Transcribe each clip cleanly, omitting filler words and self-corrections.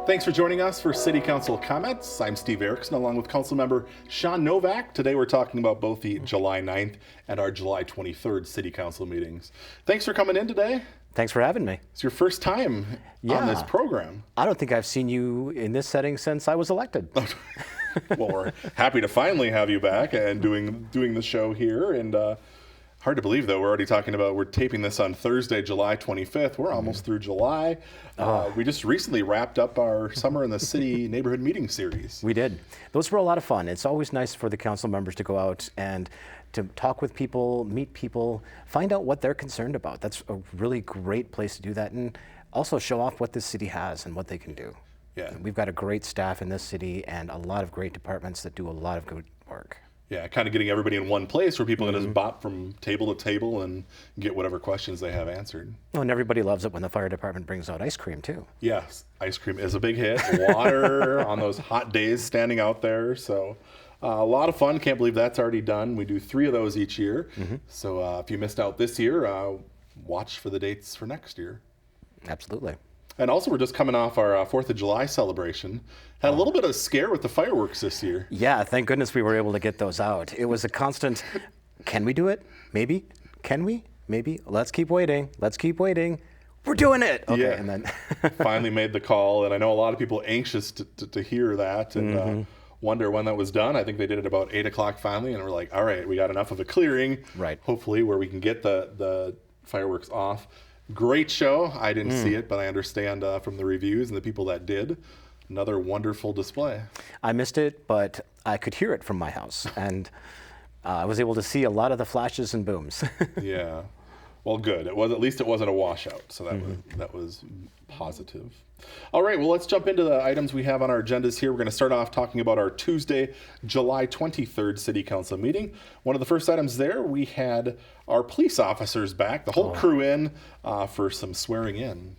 Thanks for joining us for City Council Comments. I'm Steve Erickson along with Councilmember Sean Novak. Today we're talking about both the July 9th and our July 23rd City Council meetings. Thanks for coming in today. Thanks for having me. It's your first time on this program. I don't think I've seen you in this setting since I was elected. Well, we're happy to finally have you back and doing the show here. And hard to believe, though, we're taping this on Thursday, July 25th. We're almost through July. We just recently wrapped up our Summer in the City neighborhood meeting series. We did. Those were a lot of fun. It's always nice for the council members to go out and to talk with people, meet people, find out what they're concerned about. That's a really great place to do that, and also show off what this city has and what they can do. Yeah. We've got a great staff in this city and a lot of great departments that do a lot of good work. Yeah, kind of getting everybody in one place where people can just bop from table to table and get whatever questions they have answered. Oh, and everybody loves it when the fire department brings out ice cream, too. Yes, ice cream is a big hit. Water on those hot days standing out there. So a lot of fun. Can't believe that's already done. We do 3 of those each year. So if you missed out this year, watch for the dates for next year. Absolutely. And also, we're just coming off our 4th of July celebration. Had a little bit of a scare with the fireworks this year. Yeah, thank goodness we were able to get those out. It was a constant, can we do it? Maybe. Can we? Maybe. Let's keep waiting. Let's keep waiting. We're doing it. Okay, Yeah. and then Finally made the call, and I know a lot of people anxious to hear that and wonder when that was done. I think they did it about 8 o'clock finally, and we're like, all right, we got enough of a clearing, Right. hopefully, where we can get the fireworks off. Great show. I didn't see it, but I understand from the reviews and the people that did. Another wonderful display. I missed it, but I could hear it from my house, and I was able to see a lot of the flashes and booms. Yeah. Well, good. At least it wasn't a washout, so that was positive. All right, well, let's jump into the items we have on our agendas here. We're going to start off talking about our Tuesday, July 23rd City Council meeting. One of the first items there, we had our police officers back, the whole crew in for some swearing in.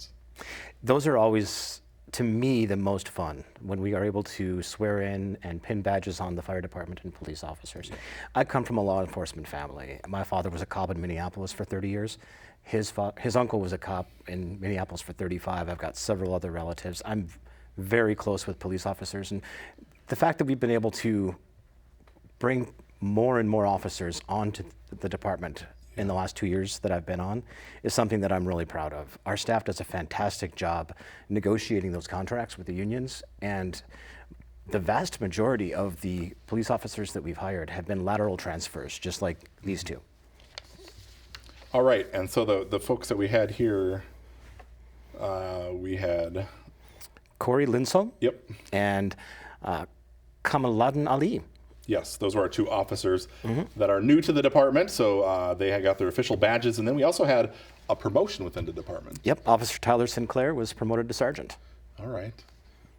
Those are always, to me, the most fun, when we are able to swear in and pin badges on the fire department and police officers. I come from a law enforcement family. My father was a cop in Minneapolis for 30 years. His uncle was a cop in Minneapolis for 35. I've got several other relatives. I'm very close with police officers. And the fact that we've been able to bring more and more officers onto the department in the last 2 years that I've been on is something that I'm really proud of. Our staff does a fantastic job negotiating those contracts with the unions, and the vast majority of the police officers that we've hired have been lateral transfers, just like these two. All right, and so the folks that we had here, we had... Corey Linsom. Yep. And Kamaladin Ali. Yes, those were our 2 officers that are new to the department, so they had got their official badges, and then we also had a promotion within the department. Yep, Officer Tyler Sinclair was promoted to sergeant. All right.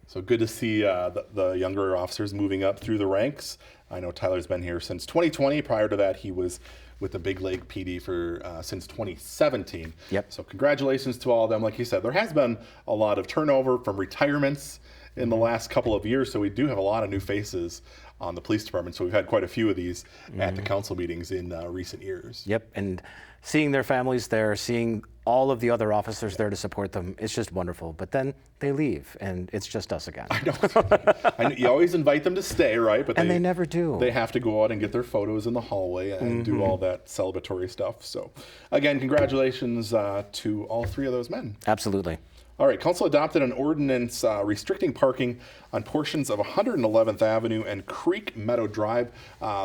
So good to see the younger officers moving up through the ranks. I know Tyler's been here since 2020. Prior to that, he was with the Big Lake PD for since 2017. Yep. So congratulations to all of them. Like you said, there has been a lot of turnover from retirements in the last couple of years, so we do have a lot of new faces on the police department. So we've had quite a few of these at the council meetings in recent years. Yep, and seeing their families there, seeing all of the other officers there to support them, it's just wonderful. But then they leave, and it's just us again. I know. You always invite them to stay, right? But and they never do. They have to go out and get their photos in the hallway and do all that celebratory stuff. So again, congratulations to all 3 of those men. Absolutely. All right, council adopted an ordinance restricting parking on portions of 111th Avenue and Creek Meadow Drive.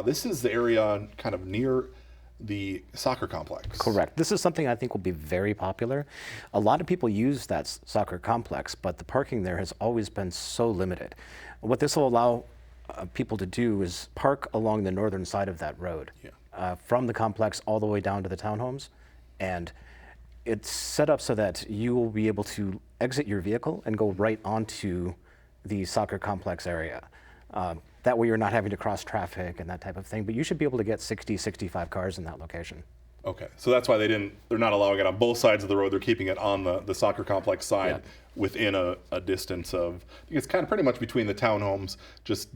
This is the area kind of near the soccer complex. Correct. This is something I think will be very popular. A lot of people use that soccer complex, but the parking there has always been so limited. What this will allow people to do is park along the northern side of that road, from the complex all the way down to the townhomes, and it's set up so that you will be able to exit your vehicle and go right onto the soccer complex area. That way you're not having to cross traffic and that type of thing, but you should be able to get 60, 65 cars in that location. Okay, so that's why they're not allowing it on both sides of the road. They're keeping it on the soccer complex side within a distance of, I think it's kind of pretty much between the townhomes, just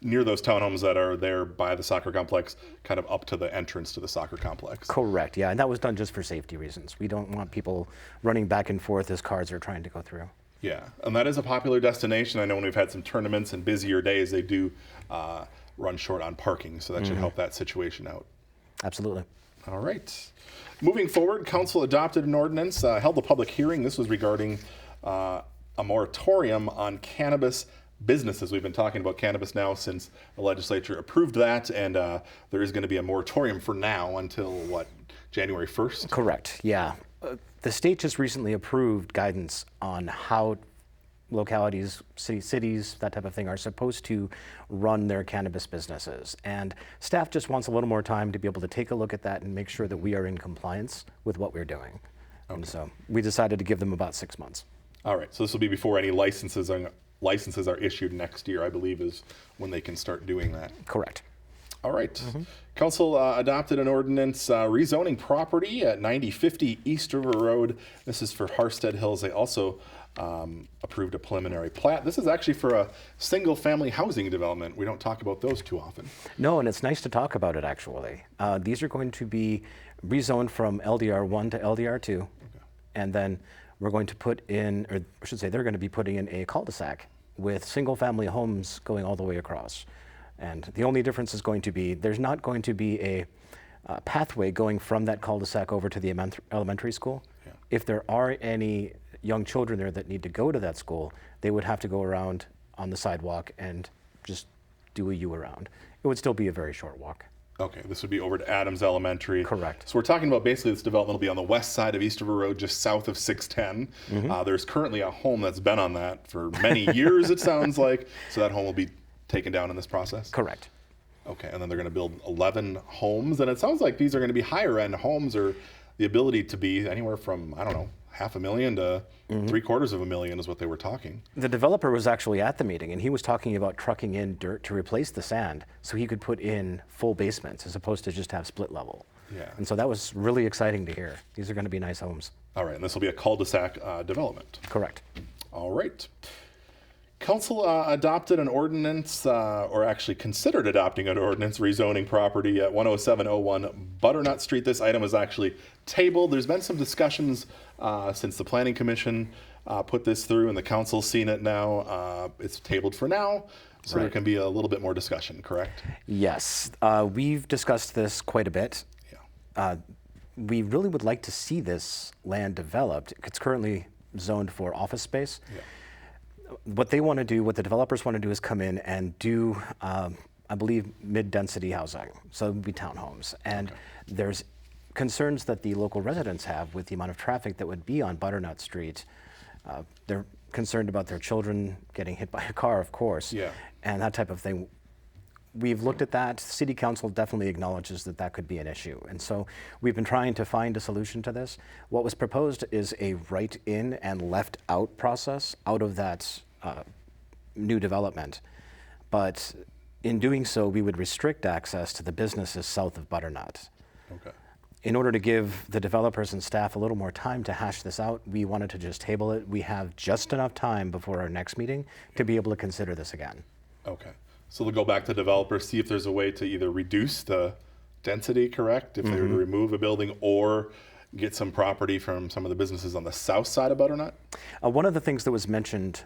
near those townhomes that are there by the soccer complex, kind of up to the entrance to the soccer complex. Correct, yeah, and that was done just for safety reasons. We don't want people running back and forth as cars are trying to go through. Yeah, and that is a popular destination. I know when we've had some tournaments and busier days, they do run short on parking, so that should help that situation out. Absolutely. All right. Moving forward, council adopted an ordinance, held a public hearing. This was regarding a moratorium on cannabis businesses. We've been talking about cannabis now since the legislature approved that, and there is going to be a moratorium for now until, what, January 1st? Correct, yeah. The state just recently approved guidance on how localities, cities, that type of thing, are supposed to run their cannabis businesses. And staff just wants a little more time to be able to take a look at that and make sure that we are in compliance with what we're doing. Okay. And so we decided to give them about 6 months. All right, so this will be before any licenses are issued next year, I believe, is when they can start doing that. Correct. All right. Council adopted an ordinance rezoning property at 9050 East River Road. This is for Harstead Hills. They also approved a preliminary plat. This is actually for a single-family housing development. We don't talk about those too often. No, and it's nice to talk about it, actually. These are going to be rezoned from LDR1 to LDR2, okay. And then we're going to put in, or I should say they're going to be putting in a cul-de-sac with single-family homes going all the way across. And the only difference is going to be, there's not going to be a pathway going from that cul-de-sac over to the elementary school. Yeah. If there are any young children there that need to go to that school, they would have to go around on the sidewalk and just do a U-around. It would still be a very short walk. Okay, this would be over to Adams Elementary. Correct. So we're talking about basically this development will be on the west side of East River Road, just south of 610. There's currently a home that's been on that for many years, it sounds like. So that home will be taken down in this process? Correct. Okay, and then they're going to build 11 homes, and it sounds like these are going to be higher end homes, or the ability to be anywhere from, I don't know, $500,000 to $750,000 is what they were talking. The developer was actually at the meeting, and he was talking about trucking in dirt to replace the sand so he could put in full basements as opposed to just have split level. Yeah. And so that was really exciting to hear. These are going to be nice homes. All right, and this will be a cul-de-sac development. Correct. All right. Council adopted an ordinance, or actually considered adopting an ordinance rezoning property at 10701 Butternut Street. This item was actually tabled. There's been some discussions since the Planning Commission put this through, and the council's seen it now. It's tabled for now, so there can be a little bit more discussion, correct? Yes. We've discussed this quite a bit. Yeah. We really would like to see this land developed. It's currently zoned for office space. Yeah. What they want to do, what the developers want to do, is come in and do, I believe, mid-density housing. So it would be townhomes. And there's concerns that the local residents have with the amount of traffic that would be on Butternut Street. They're concerned about their children getting hit by a car, of course, and that type of thing. We've looked at that. City Council definitely acknowledges that that could be an issue. And so we've been trying to find a solution to this. What was proposed is a right in and left out process out of that new development. But in doing so, we would restrict access to the businesses south of Butternut. Okay. In order to give the developers and staff a little more time to hash this out, we wanted to just table it. We have just enough time before our next meeting to be able to consider this again. Okay. So they'll go back to developers, see if there's a way to either reduce the density, correct, if they were to remove a building, or get some property from some of the businesses on the south side of Butternut? One of the things that was mentioned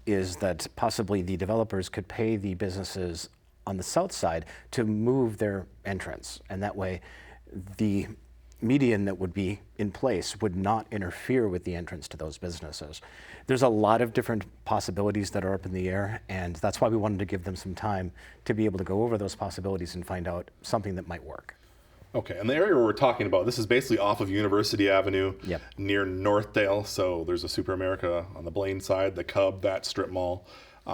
is that possibly the developers could pay the businesses on the south side to move their entrance, and that way the median that would be in place would not interfere with the entrance to those businesses. There's a lot of different possibilities that are up in the air, and that's why we wanted to give them some time to be able to go over those possibilities and find out something that might work. Okay, and the area where we're talking about, this is basically off of University Avenue, near Northdale. So there's a Super America on the Blaine side, the Cub, that strip mall.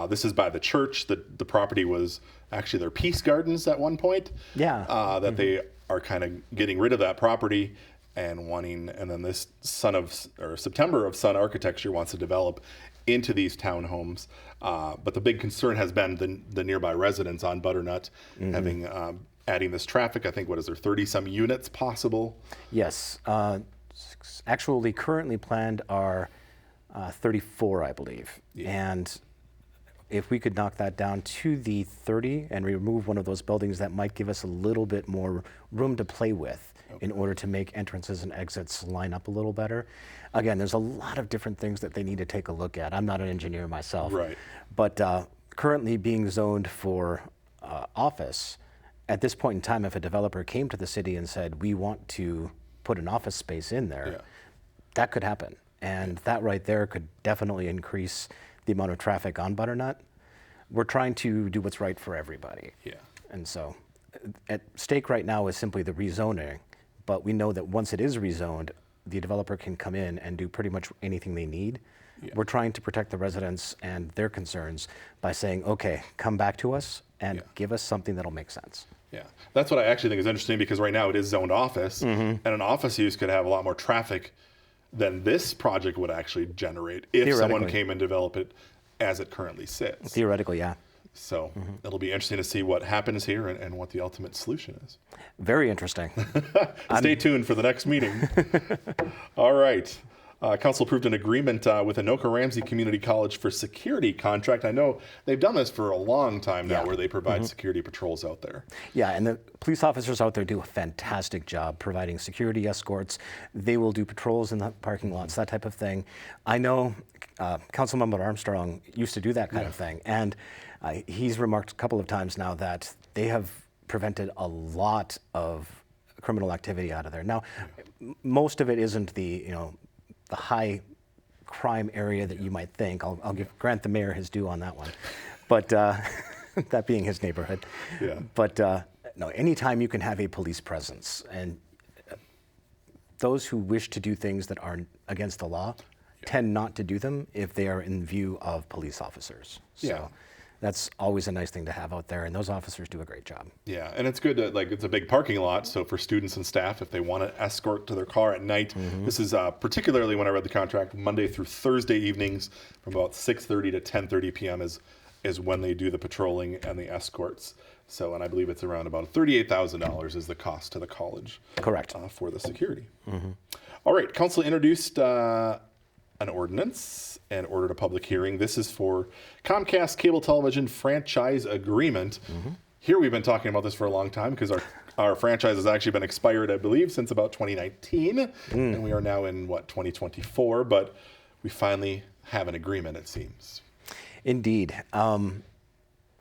This is by the church. The property was actually their Peace Gardens at one point. That they are kind of getting rid of that property and wanting, and then this September of Sun Architecture wants to develop into these townhomes. But the big concern has been the nearby residents on Butternut having adding this traffic. I think, what is there, 30-some units possible? Yes. Actually, currently planned are 34, I believe. And if we could knock that down to the 30 and remove one of those buildings, that might give us a little bit more room to play with in order to make entrances and exits line up a little better. Again, there's a lot of different things that they need to take a look at. I'm not an engineer myself, Right. but currently being zoned for office, at this point in time, if a developer came to the city and said, we want to put an office space in there, Yeah. that could happen. And that right there could definitely increase the amount of traffic on Butternut. We're trying to do what's right for everybody. Yeah. And so at stake right now is simply the rezoning, but we know that once it is rezoned, the developer can come in and do pretty much anything they need. Yeah. We're trying to protect the residents and their concerns by saying, okay, come back to us and Yeah. give us something that'll make sense. Yeah, that's what I actually think is interesting, because right now it is zoned office, and an office use could have a lot more traffic than this project would actually generate if someone Theoretically. came and developed it as it currently sits. Theoretically, yeah. So it'll be interesting to see what happens here and what the ultimate solution is. Very interesting. Stay tuned for the next meeting. All right. Council approved an agreement with Anoka Ramsey Community College for security contract. I know they've done this for a long time now, Yeah. where they provide security patrols out there. Yeah, and the police officers out there do a fantastic job providing security escorts. They will do patrols in the parking lots, that type of thing. I know Councilmember Armstrong used to do that kind of thing, and he's remarked a couple of times now that they have prevented a lot of criminal activity out of there. Now, most of it isn't the high crime area that you might think. I'll grant the mayor his due on that one, but that being his neighborhood. Yeah. But no, anytime you can have a police presence, and those who wish to do things that are against the law tend not to do them if they are in view of police officers. So Yeah. that's always a nice thing to have out there, and those officers do a great job. Yeah, and it's good to, it's a big parking lot, so for students and staff, if they want to escort to their car at night, this is particularly, when I read the contract, Monday through Thursday evenings from about 6:30 to 10:30 p.m. is when they do the patrolling and the escorts. So, and I believe it's around about $38,000 is the cost to the college. Correct. For the security. All right, council introduced an ordinance and ordered a public hearing. This is for Comcast Cable Television franchise agreement. Here we've been talking about this for a long time, because our franchise has actually been expired, I believe, since about 2019, and we are now in 2024. But we finally have an agreement, it seems. Indeed.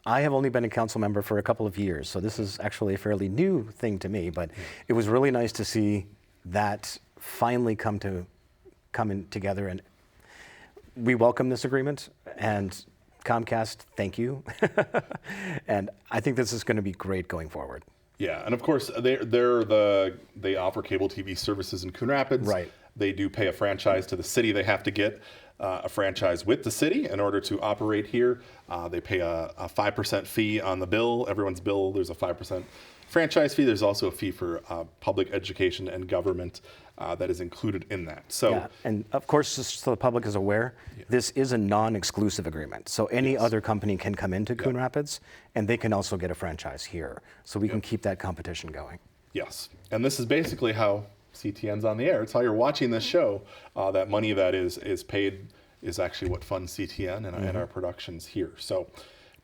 I have only been a council member for a couple of years, so this is actually a fairly new thing to me, but it was really nice to see that finally come in together, and we welcome this agreement, and Comcast, thank you. And I think this is going to be great going forward. Yeah, and of course they offer cable TV services in Coon Rapids. Right. They do pay a franchise to the city. They have to get a franchise with the city in order to operate here. They pay a 5% fee on the bill. Everyone's bill, there's a 5% franchise fee. There's also a fee for public education and government that is included in that. So, Yeah, and of course, just so the public is aware, this is a non-exclusive agreement. So any other company can come into Coon Rapids, and they can also get a franchise here. So we can keep that competition going. yes, and this is basically how CTN's on the air. It's how you're watching this show. That money that is paid is actually what funds CTN and our productions here. So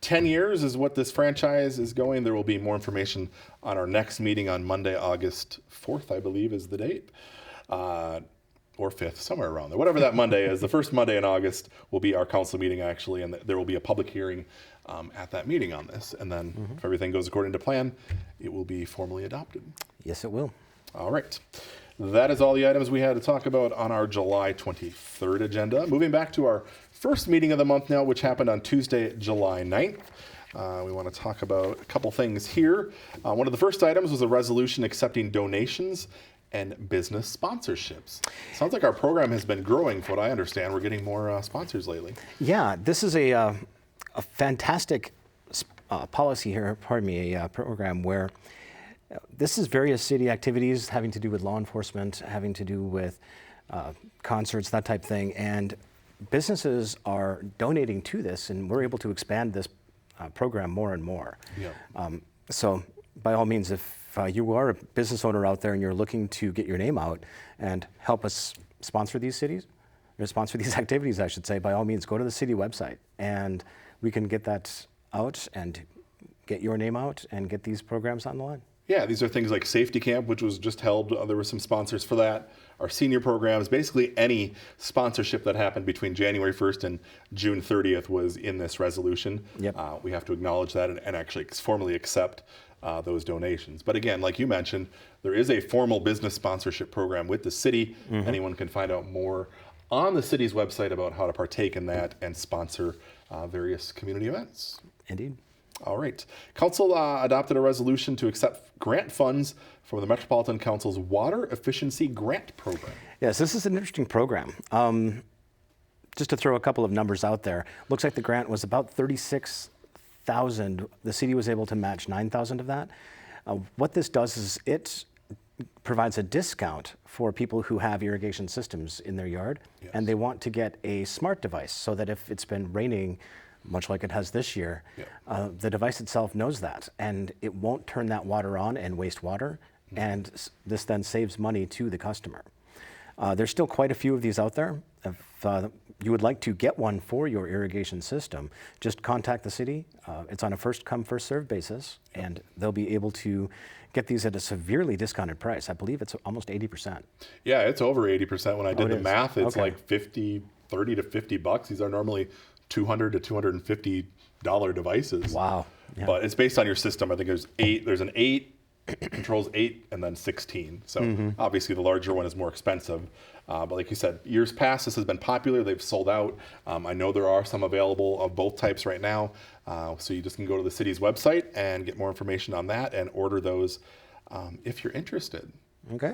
10 years is what this franchise is going. There will be more information on our next meeting on Monday, August 4th, I believe is the date. Or 5th, somewhere around there. Whatever that Monday is, the first Monday in August will be our council meeting, actually, and there will be a public hearing at that meeting on this. And then if everything goes according to plan, it will be formally adopted. Yes, it will. All right. That is all the items we had to talk about on our July 23rd agenda. Moving back to our first meeting of the month now, which happened on Tuesday, July 9th. We want to talk about a couple things here. One of the first items was a resolution accepting donations and business sponsorships. Sounds like our program has been growing, from what I understand. We're getting more sponsors lately. Yeah, this is a fantastic policy here, a program where this is various city activities having to do with law enforcement, having to do with concerts, that type thing, and businesses are donating to this, and we're able to expand this program more and more. Yeah. So by all means, if you are a business owner out there and you're looking to get your name out and help us sponsor these cities, or sponsor these activities, I should say, by all means, go to the city website and we can get that out and get your name out and get these programs on the line. Yeah, these are things like Safety Camp, which was just held. There were some sponsors for that. Our senior programs, basically any sponsorship that happened between January 1st and June 30th was in this resolution. Yep. We have to acknowledge that and actually formally accept those donations. But again, like you mentioned, there is a formal business sponsorship program with the city. Anyone can find out more on the city's website about how to partake in that and sponsor various community events. Indeed. All right. Council adopted a resolution to accept grant funds from the Metropolitan Council's Water Efficiency Grant Program. Yes, this is an interesting program. Just to throw a couple of numbers out there, looks like the grant was about 36,000. The city was able to match 9,000 of that. What this does is it provides a discount for people who have irrigation systems in their yard, and they want to get a smart device so that if it's been raining, much like it has this year, the device itself knows that, and it won't turn that water on and waste water, and this then saves money to the customer. There's still quite a few of these out there. If you would like to get one for your irrigation system, just contact the city. It's on a first-come, first-served basis, and they'll be able to get these at a severely discounted price. I believe it's almost 80%. Yeah, it's over 80%. When I did the is? math, it's Okay. like 30 to 50 bucks. These are normally $200 to $250 devices. Wow. Yeah. But it's based on your system. I think there's 8. There's an 8, controls 8, and then 16. So obviously the larger one is more expensive. But like you said, years past, this has been popular. They've sold out. I know there are some available of both types right now. So you just can go to the city's website and get more information on that and order those if you're interested. Okay.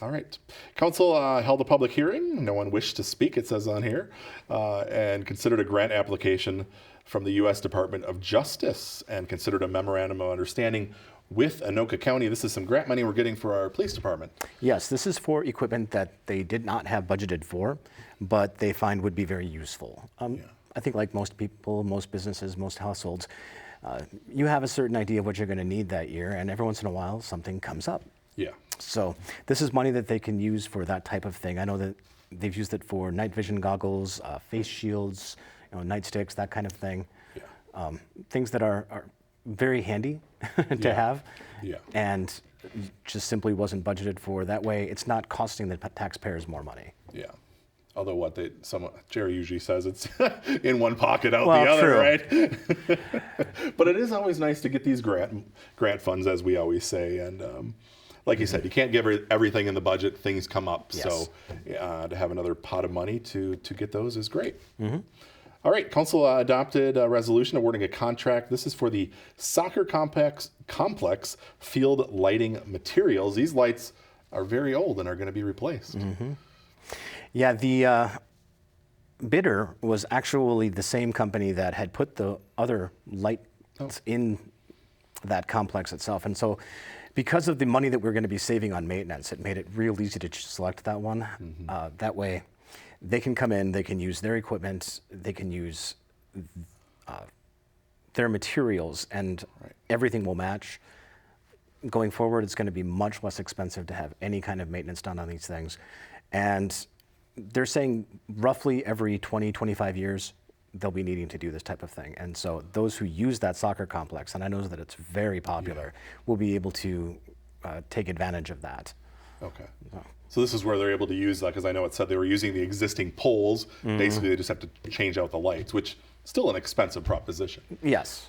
All right. Council held a public hearing. No one wished to speak, it says on here, and considered a grant application from the U.S. Department of Justice and considered a memorandum of understanding with Anoka County. This is some grant money we're getting for our police department. Yes, this is for equipment that they did not have budgeted for, but they find would be very useful. I think like most people, most businesses, most households, you have a certain idea of what you're going to need that year, and every once in a while something comes up. Yeah. So this is money that they can use for that type of thing. I know that they've used it for night vision goggles, face shields, nightsticks, that kind of thing. Yeah. Things that are very handy to have, Yeah. and just simply wasn't budgeted for. That way, it's not costing the taxpayers more money. Yeah. Although Jerry usually says it's in one pocket out Well, the other, true. right? But it is always nice to get these grant funds, as we always say. And like you said, you can't give everything in the budget. Things come up. Yes. So to have another pot of money to get those is great. All right. Council adopted a resolution awarding a contract. This is for the soccer complex field lighting materials. These lights are very old and are going to be replaced. Yeah, the bidder was actually the same company that had put the other lights in that complex itself. And so because of the money that we're going to be saving on maintenance, it made it real easy to select that one. That way they can come in, they can use their equipment, they can use their materials, and everything will match. Going forward, it's going to be much less expensive to have any kind of maintenance done on these things. And they're saying roughly every 20, 25 years, they'll be needing to do this type of thing. And so those who use that soccer complex, and I know that it's very popular, will be able to take advantage of that. Okay. So this is where they're able to use that, because I know it said they were using the existing poles. Basically, they just have to change out the lights, which is still an expensive proposition. Yes.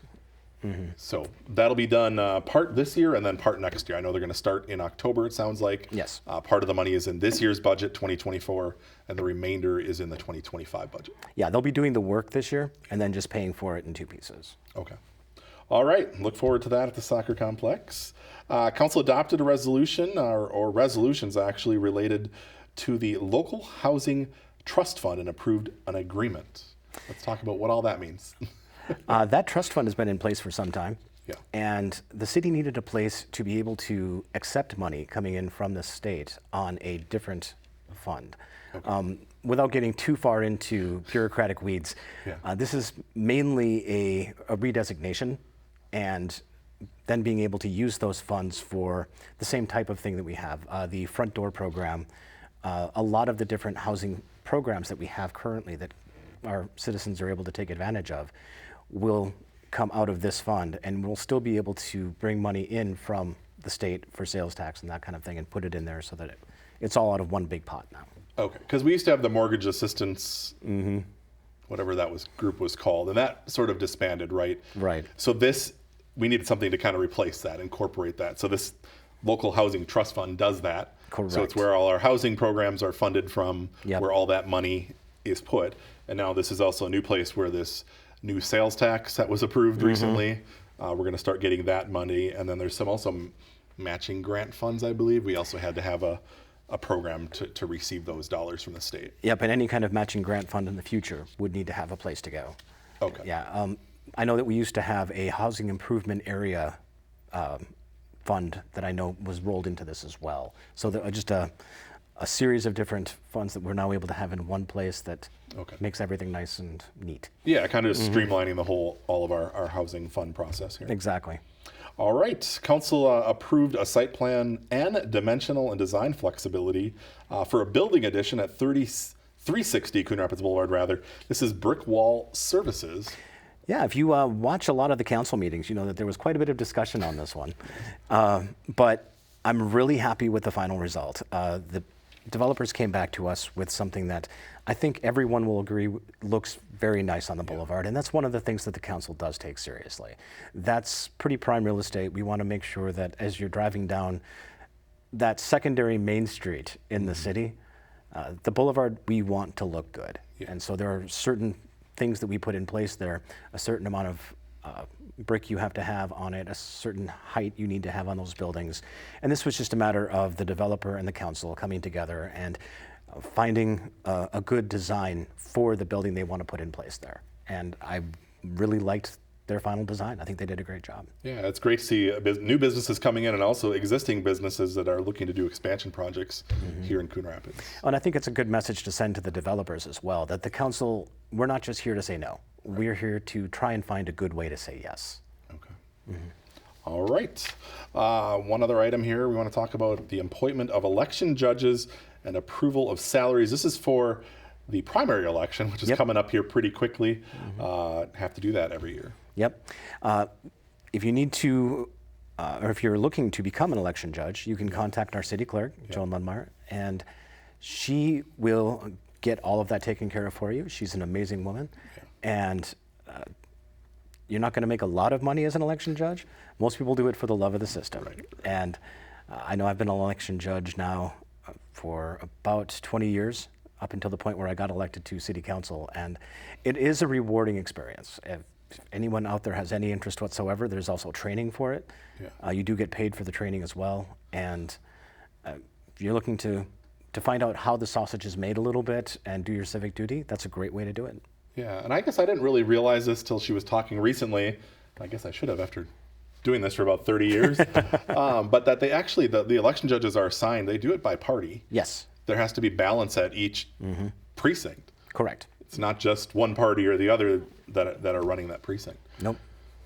So that'll be done part this year and then part next year. I know they're going to start in October, it sounds like. Yes. Part of the money is in this year's budget, 2024, and the remainder is in the 2025 budget. Yeah, they'll be doing the work this year and then just paying for it in 2 pieces. Okay. All right. Look forward to that at the soccer complex. Council adopted a resolution, or resolutions actually, related to the local housing trust fund and approved an agreement. Let's talk about what all that means. That trust fund has been in place for some time. Yeah. And the city needed a place to be able to accept money coming in from the state on a different fund. Without getting too far into bureaucratic weeds, this is mainly a redesignation, and then being able to use those funds for the same type of thing that we have, the front door program, a lot of the different housing programs that we have currently that our citizens are able to take advantage of will come out of this fund, and we'll still be able to bring money in from the state for sales tax and that kind of thing and put it in there so that it's all out of one big pot now. Okay, because we used to have the mortgage assistance, whatever that group was called, and that sort of disbanded, right? Right. So we needed something to kind of replace that, incorporate that. So this local housing trust fund does that. Correct. So it's where all our housing programs are funded from, Yep. where all that money is put. And now this is also a new place where this new sales tax that was approved recently, we're going to start getting that money. And then there's also matching grant funds, I believe. We also had to have a program to receive those dollars from the state. Yep, and any kind of matching grant fund in the future would need to have a place to go. Okay. Yeah, I know that we used to have a housing improvement area fund that I know was rolled into this as well. So there are just a series of different funds that we're now able to have in one place that makes everything nice and neat. Yeah, kind of streamlining all of our housing fund process here. Exactly. All right. Council approved a site plan and dimensional and design flexibility for a building addition at 360 Coon Rapids Boulevard, rather. This is Brick Wall Services. Yeah, if you watch a lot of the council meetings, you know that there was quite a bit of discussion on this one. But I'm really happy with the final result. The developers came back to us with something that I think everyone will agree looks very nice on the boulevard, and that's one of the things that the council does take seriously. That's pretty prime real estate. We want to make sure that as you're driving down that secondary main street in the city, the boulevard, we want to look good. Yeah. And so there are certain things that we put in place there, a certain amount of brick you have to have on it, a certain height you need to have on those buildings. And this was just a matter of the developer and the council coming together and finding a good design for the building they want to put in place there. And I really liked their final design. I think they did a great job. Yeah, it's great to see new businesses coming in and also existing businesses that are looking to do expansion projects here in Coon Rapids. And I think it's a good message to send to the developers as well, that the council, we're not just here to say no. Right. We're here to try and find a good way to say yes. Okay. All right. One other item here, we want to talk about the appointment of election judges and approval of salaries. This is for the primary election, which is coming up here pretty quickly. Have to do that every year. Yep. If you need to, or if you're looking to become an election judge, you can contact our city clerk, Joan Lundmeyer, and she will get all of that taken care of for you. She's an amazing woman. And you're not going to make a lot of money as an election judge. Most people do it for the love of the system. Right. And I know I've been an election judge now for about 20 years, up until the point where I got elected to city council. And it is a rewarding experience. If anyone out there has any interest whatsoever, there's also training for it. Yeah. You do get paid for the training as well. And if you're looking to find out how the sausage is made a little bit and do your civic duty, that's a great way to do it. Yeah, and I guess I didn't really realize this till she was talking recently. I guess I should have after doing this for about 30 years. But that they actually, the election judges are assigned, they do it by party. Yes. There has to be balance at each precinct. Correct. It's not just one party or the other that are running that precinct. Nope.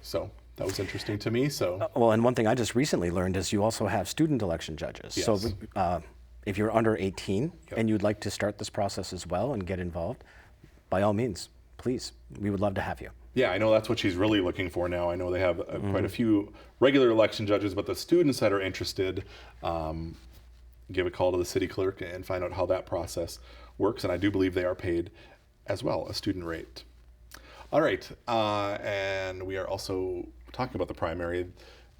So that was interesting to me. So well, and one thing I just recently learned is you also have student election judges. Yes. So if you're under 18 and you'd like to start this process as well and get involved, by all means, please, we would love to have you. Yeah, I know that's what she's really looking for now. I know they have quite a few regular election judges, but the students that are interested, give a call to the city clerk and find out how that process works. And I do believe they are paid as well, a student rate. All right, and we are also talking about the primary.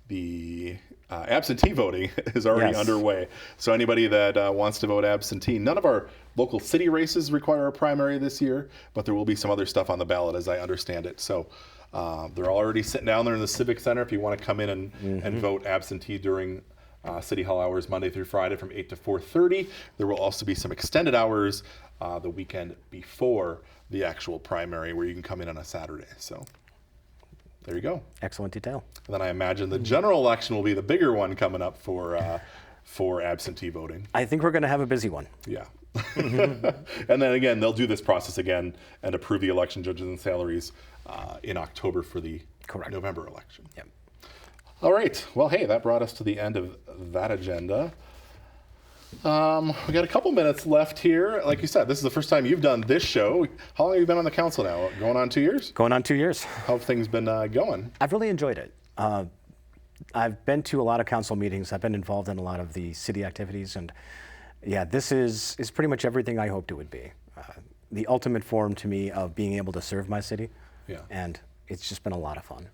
The absentee voting is already underway. So anybody that wants to vote absentee, none of our local city races require a primary this year, but there will be some other stuff on the ballot as I understand it. So they're already sitting down there in the Civic Center if you want to come in and vote absentee during City Hall hours Monday through Friday from 8 to 4:30. There will also be some extended hours the weekend before the actual primary where you can come in on a Saturday. So there you go. Excellent detail. And then I imagine the general election will be the bigger one coming up for absentee voting. I think we're going to have a busy one. Yeah. And then again, they'll do this process again and approve the election judges and salaries in October for the November election. Yep. All right. Well, hey, that brought us to the end of that agenda. We got a couple minutes left here. Like you said, this is the first time you've done this show. How long have you been on the council now? Going on 2 years? Going on 2 years. How have things been going? I've really enjoyed it. I've been to a lot of council meetings. I've been involved in a lot of the city activities, and yeah, this is pretty much everything I hoped it would be. The ultimate form to me of being able to serve my city, Yeah. and it's just been a lot of fun.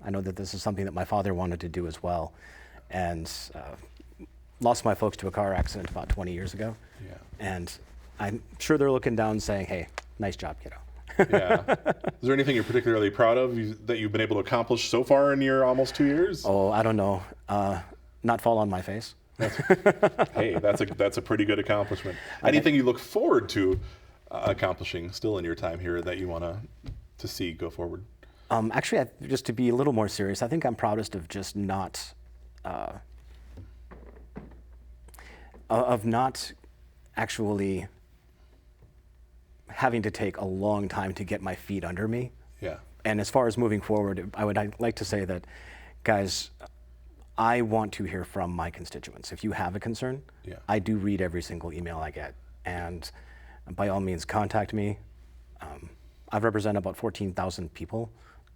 I know that this is something that my father wanted to do as well, and lost my folks to a car accident about 20 years ago. Yeah. And I'm sure they're looking down saying, hey, nice job, kiddo. Yeah. Is there anything you're particularly proud of that you've been able to accomplish so far in your almost 2 years? Oh, I don't know. Not fall on my face. Hey, that's a pretty good accomplishment. Anything you look forward to accomplishing still in your time here that you want to see go forward? Actually, just to be a little more serious, I think I'm proudest of just not actually having to take a long time to get my feet under me. Yeah. And as far as moving forward, I'd like to say that, guys, I want to hear from my constituents. If you have a concern, Yeah. I do read every single email I get. And by all means, contact me. I represent about 14,000 people,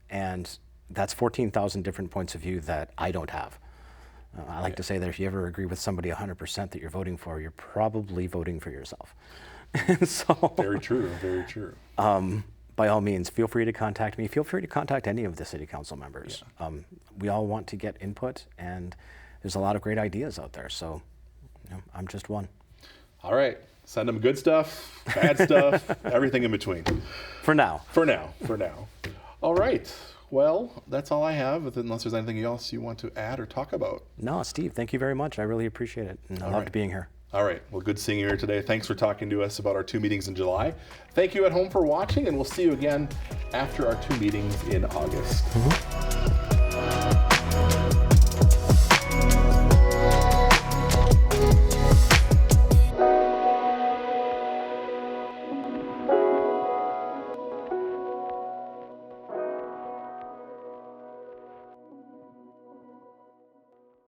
and that's 14,000 different points of view that I don't have. I like to say that if you ever agree with somebody 100% that you're voting for, you're probably voting for yourself. So, Very true. Very true. by all means, feel free to contact me. Feel free to contact any of the city council members. We all want to get input, and there's a lot of great ideas out there. So, I'm just one. All right. Send them good stuff, bad stuff, everything in between. For now. For now. All right. Well, that's all I have, unless there's anything else you want to add or talk about. No, Steve, thank you very much. I really appreciate it. And I loved being here. All right. Well, good seeing you here today. Thanks for talking to us about our 2 meetings in July. Thank you at home for watching, and we'll see you again after our 2 meetings in August.